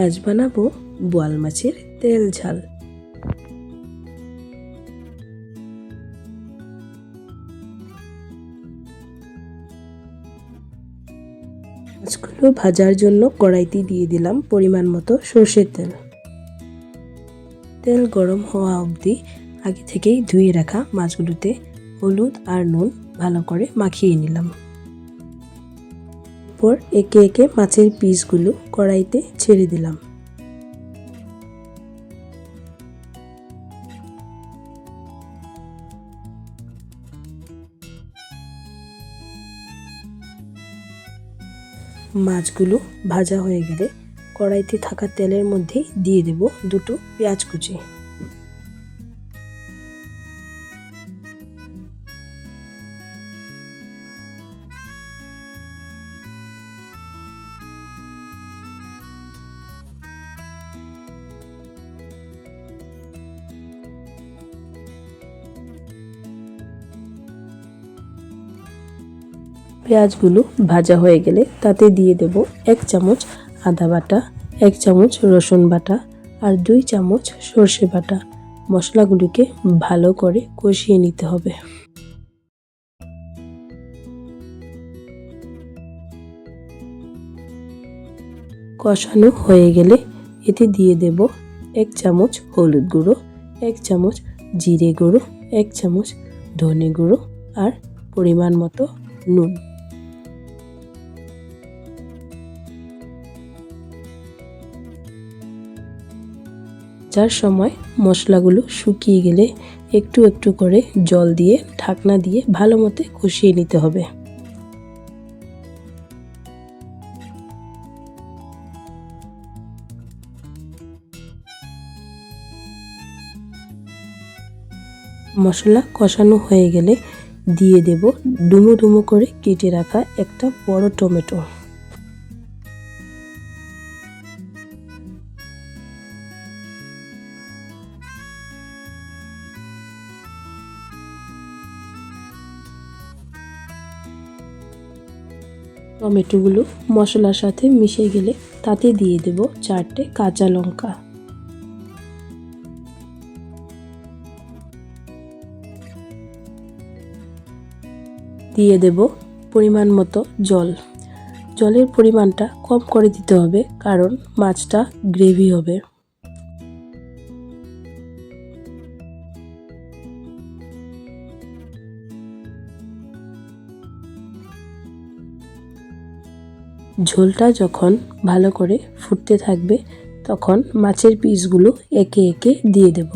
আজ বানাবো বোয়াল মাছের তেল ঝাল। মাছগুলো ভাজার জন্য কড়াইতে দিয়ে দিলাম পরিমাণ মতো সরষের তেল। তেল গরম হওয়া অবধি আগে থেকেই ধুয়ে রাখা মাছগুলোতে হলুদ আর নুন ভালো করে মাখিয়ে নিলাম। এরপর একে একে মাছের পিসগুলো কড়াইতে ছেড়ে দিলাম। মাছগুলো ভাজা হয়ে গেলে কড়াইতে থাকা তেলের মধ্যে দিয়ে দেব দুটো পেঁয়াজ কুচি। পেঁয়াজগুলো ভাজা হয়ে গেলে তাতে দিয়ে দেব 1 চামচ আদা বাটা, 1 চামচ রসুন বাটা আর 2 চামচ সর্ষে বাটা। মশলাগুলোকে ভালো করে কষিয়ে নিতে হবে। কষানো হয়ে গেলে এতে দিয়ে দেব 1 চামচ হলুদ গুঁড়ো, 1 চামচ জিরে গুঁড়ো, 1 চামচ ধনে গুঁড়ো আর পরিমাণ মতো নুন। যার সময় মশলাগুলো শুকিয়ে গেলে একটু একটু করে জল দিয়ে ঢাকনা দিয়ে ভালো মতো কষিয়ে নিতে হবে। মশলা কষানো হয়ে গেলে দিয়ে দেব ডুমো ডুমো করে কেটে রাখা একটা বড় টমেটো। টমেটোগুলো মশলার সাথে মিশে গেলে তাতে দিয়ে দেব 4টে কাঁচা লঙ্কা। দিয়ে দেব পরিমাণ মতো জল। জলের পরিমাণটা কম করে দিতে হবে কারণ মাছটা গ্রেভি হবে। ঝোলটা যখন ভালো করে ফুটতে থাকবে তখন মাছের পিসগুলো একে একে দিয়ে দেব।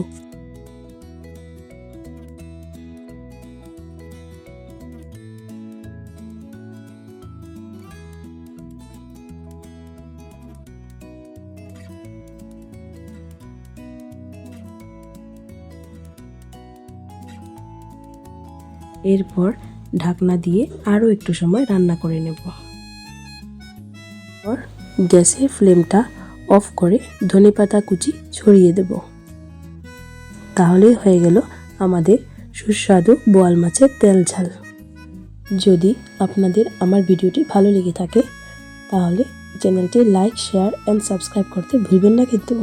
এরপর ঢাকনা দিয়ে আরও একটু সময় রান্না করে নেব। গ্যাসের ফ্লেমটা অফ করে ধনেপাতা কুচি ছড়িয়ে দেব। তাহলেই হয়ে গেল আমাদের সুস্বাদু বোয়াল মাছের তেল ঝাল। যদি আপনাদের আমার ভিডিওটি ভালো লেগে থাকে তাহলে চ্যানেলটি লাইক, শেয়ার অ্যান্ড সাবস্ক্রাইব করতে ভুলবেন না কিন্তু।